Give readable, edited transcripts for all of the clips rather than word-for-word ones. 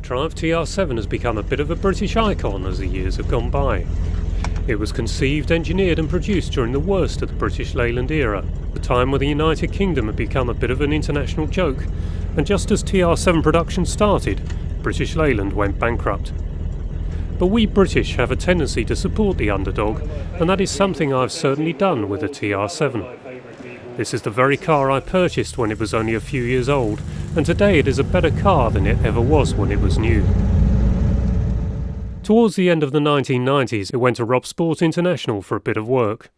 Triumph TR7 has become a bit of a British icon as the years have gone by. It was conceived, engineered and produced during the worst of the British Leyland era, the time when the United Kingdom had become a bit of an international joke, and just as TR7 production started, British Leyland went bankrupt. But we British have a tendency to support the underdog, and that is something I've certainly done with the TR7. This is the very car I purchased when it was only a few years old, and today it is a better car than it ever was when it was new. Towards the end of the 1990s, it went to Rob Sport International for a bit of work.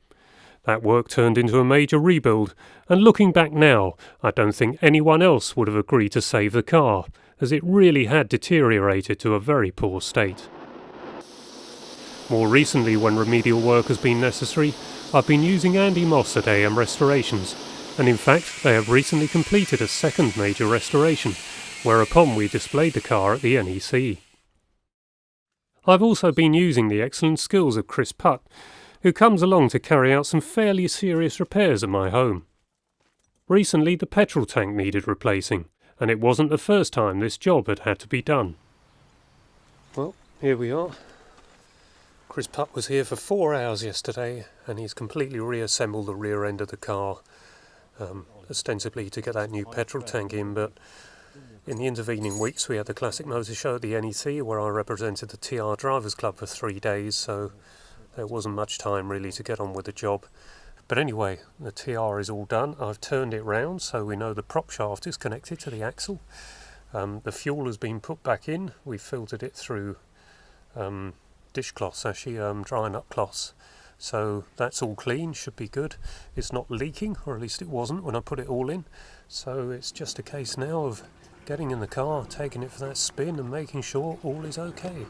That work turned into a major rebuild, and looking back now, I don't think anyone else would have agreed to save the car, as it really had deteriorated to a very poor state. More recently, when remedial work has been necessary, I've been using Andy Moss at AM Restorations, and in fact they have recently completed a second major restoration, whereupon we displayed the car at the NEC. I've also been using the excellent skills of Chris Putt, who comes along to carry out some fairly serious repairs at my home. Recently the petrol tank needed replacing, and it wasn't the first time this job had to be done. Well, here we are. Chris Putt was here for 4 hours yesterday, and he's completely reassembled the rear end of the car, ostensibly to get that new petrol tank in, but in the intervening weeks we had the Classic Motor Show at the NEC where I represented the TR Drivers Club for 3 days, so there wasn't much time really to get on with the job. But anyway, the TR is all done. I've turned it round so we know the prop shaft is connected to the axle. The fuel has been put back in. We filtered it through dishcloths, actually drying up cloths, so that's all clean, should be good. It's not leaking, or at least it wasn't when I put it all in, so it's just a case now of getting in the car, taking it for that spin and making sure all is okay.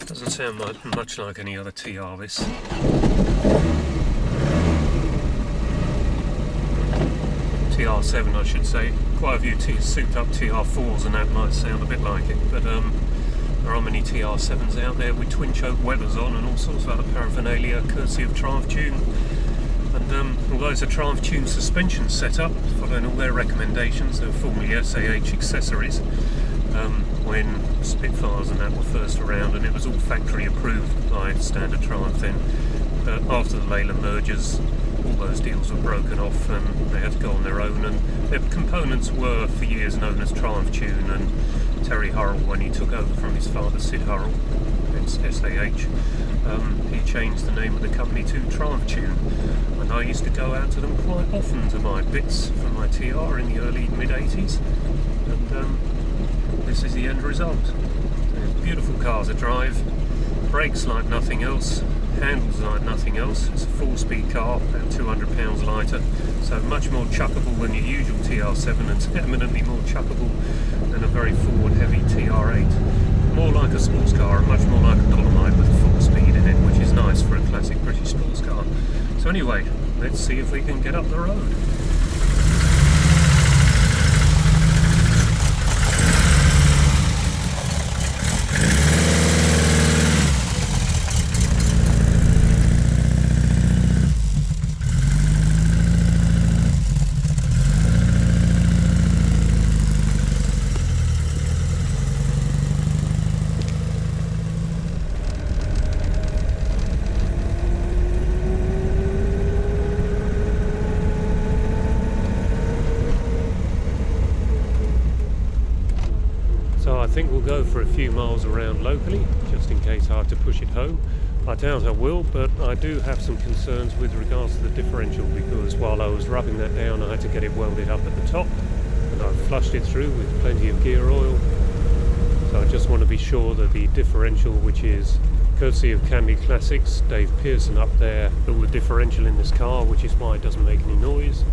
Doesn't sound much like any other TR this. TR7 I should say. Quite a few souped up TR4s and that might sound a bit like it, but there are many TR7s out there with twin choke weathers on and all sorts of other paraphernalia courtesy of TriumphTune. And although it's a TriumphTune suspension setup, following all their recommendations, they were formerly SAH accessories when Spitfires and that were first around, and it was all factory approved by standard Triumph then. But after the Leyland mergers, all those deals were broken off and they had to go on their own, and their components were for years known as TriumphTune, and Terry Hurrell, when he took over from his father Sid Hurrell, SAH, he changed the name of the company to TriumphTune, and I used to go out to them quite often to buy bits for my TR in the early mid-80s, and this is the end result. They're beautiful cars to drive, brakes like nothing else, handles like nothing else. It's a 4-speed car, about 200 pounds lighter, so much more chuckable than your usual TR7, and eminently more chuckable than a very forward heavy TR8. More like a sports car, and much more like a Dolomite with a 4-speed in it, which is nice for a classic British sports car. So anyway, let's see if we can get up the road. So I think we'll go for a few miles around locally, just in case I have to push it home. I doubt I will, but I do have some concerns with regards to the differential, because while I was rubbing that down I had to get it welded up at the top, and I've flushed it through with plenty of gear oil. So I just want to be sure that the differential, which is courtesy of Candy Classics, Dave Pearson up there, built the differential in this car, which is why it doesn't make any noise.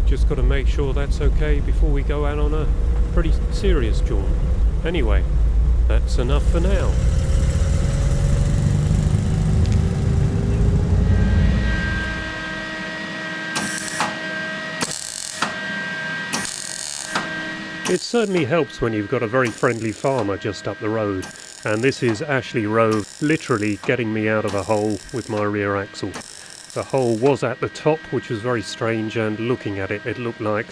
Just got to make sure that's okay before we go out on a pretty serious jaunt. Anyway, that's enough for now. It certainly helps when you've got a very friendly farmer just up the road, And this is Ashley Rowe literally getting me out of a hole with my rear axle. The hole was at the top, which was very strange, and looking at it, it looked like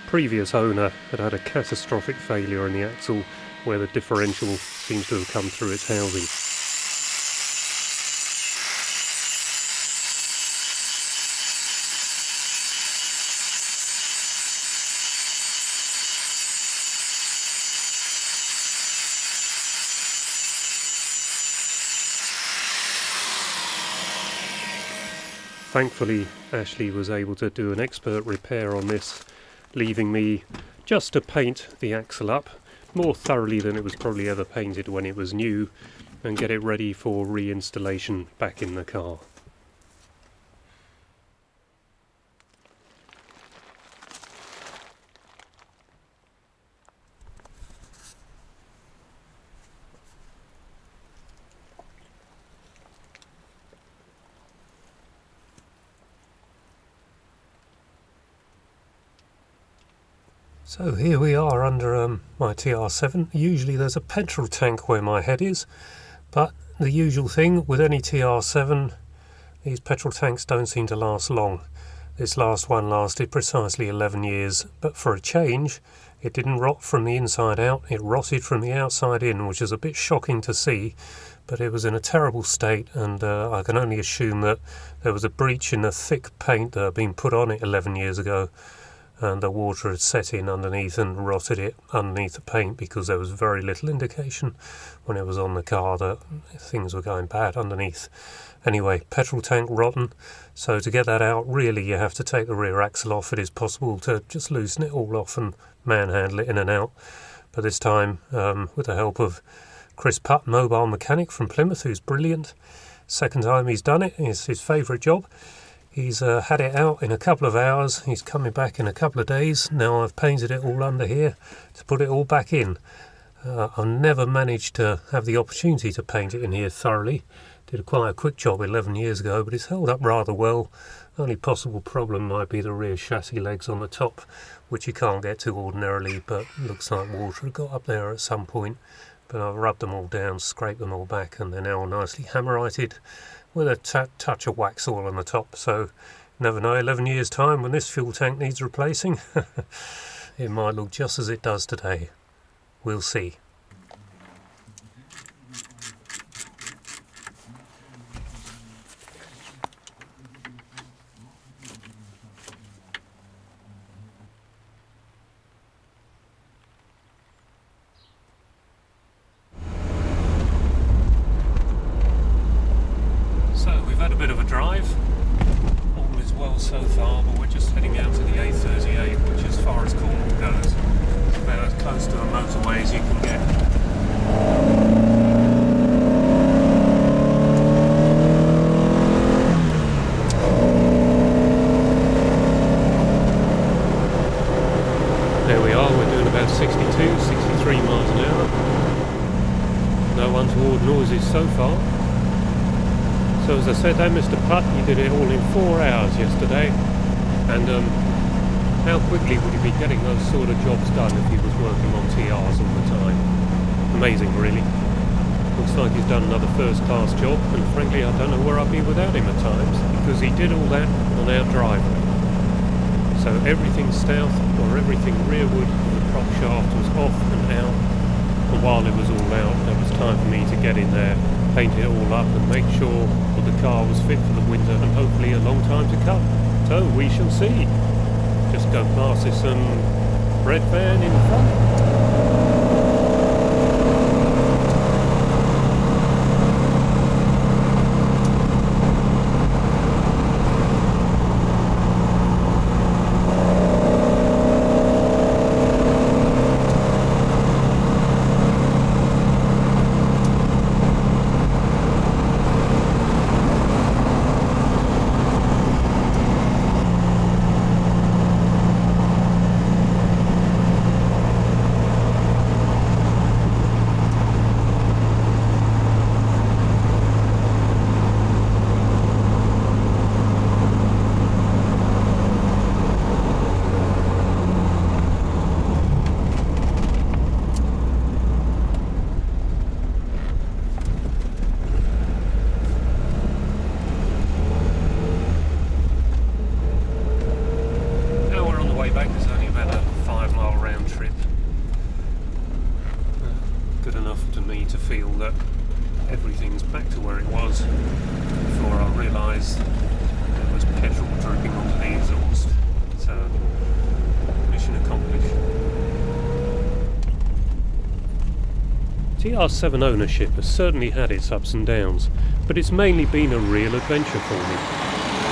previous owner had had a catastrophic failure in the axle where the differential seems to have come through its housing. Thankfully, Ashley was able to do an expert repair on this, leaving me just to paint the axle up more thoroughly than it was probably ever painted when it was new, and get it ready for reinstallation back in the car. So here we are under my TR7. Usually there's a petrol tank where my head is, but the usual thing with any TR7, these petrol tanks don't seem to last long. This last one lasted precisely 11 years, but for a change, it didn't rot from the inside out, it rotted from the outside in, which is a bit shocking to see, but it was in a terrible state, and I can only assume that there was a breach in the thick paint that had been put on it 11 years ago. And the water had set in underneath and rotted it underneath the paint, because there was very little indication when it was on the car that things were going bad underneath. Anyway, petrol tank rotten, so to get that out, really you have to take the rear axle off. It is possible to just loosen it all off and manhandle it in and out, but this time with the help of Chris Putt, mobile mechanic from Plymouth, who's brilliant. Second time he's done it, it's his favourite job. He's had it out in a couple of hours. He's coming back in a couple of days. Now I've painted it all under here to put it all back in. I've never managed to have the opportunity to paint it in here thoroughly. Did quite a quick job 11 years ago, but it's held up rather well. Only possible problem might be the rear chassis legs on the top, which you can't get to ordinarily, but looks like water got up there at some point. But I've rubbed them all down, scraped them all back, and they're now nicely hammerited with a touch of wax all on the top. So never know, 11 years time when this fuel tank needs replacing, it might look just as it does today. We'll see. So far, but we're just heading out to the A38, which as far as Cornwall goes, is about as close to a motorway as you can get. There we are, we're doing about 62, 63 miles an hour. No untoward noises so far. So as I said, that Mr. Putt, he did it all in 4 hours yesterday, and how quickly would he be getting those sort of jobs done if he was working on TRs all the time? Amazing, really. Looks like he's done another first-class job, and frankly I don't know where I'd be without him at times, because he did all that on our driveway. So everything south, or everything rearward of the prop shaft was off and out, and while it was all out, there was time for me to get in there, paint it all up and make sure that the car was fit for the winter and hopefully a long time to come. So we shall see. Just go past this red van in front. things back to where it was before I realised there was petrol dripping onto the exhaust. So, mission accomplished. TR7 ownership has certainly had its ups and downs, but it's mainly been a real adventure for me.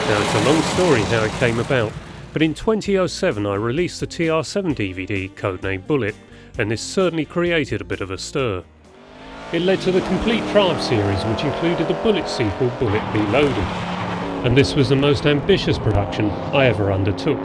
Now, it's a long story how it came about, but in 2007 I released the TR7 DVD, codenamed Bullet, and this certainly created a bit of a stir. It led to the complete Triumph series, which included the Bullet sequel, Bullet Reloaded, and this was the most ambitious production I ever undertook.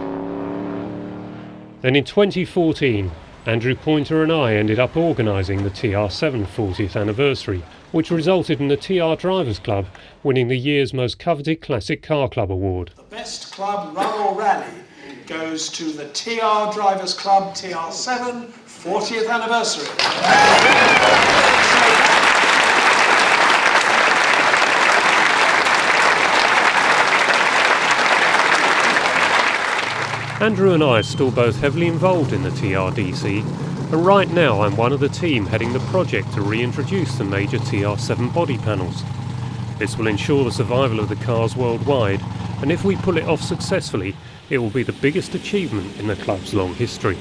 Then in 2014, Andrew Pointer and I ended up organising the TR7 40th anniversary, which resulted in the TR Drivers Club winning the year's most coveted Classic Car Club award. The best club run or rally goes to the TR Drivers Club TR7 40th anniversary. Andrew and I are still both heavily involved in the TRDC, and right now I'm one of the team heading the project to reintroduce the major TR7 body panels. This will ensure the survival of the cars worldwide, and if we pull it off successfully, it will be the biggest achievement in the club's long history.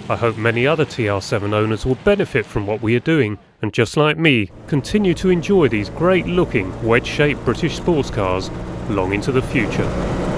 I hope many other TR7 owners will benefit from what we are doing, and just like me, continue to enjoy these great looking, wedge-shaped British sports cars long into the future.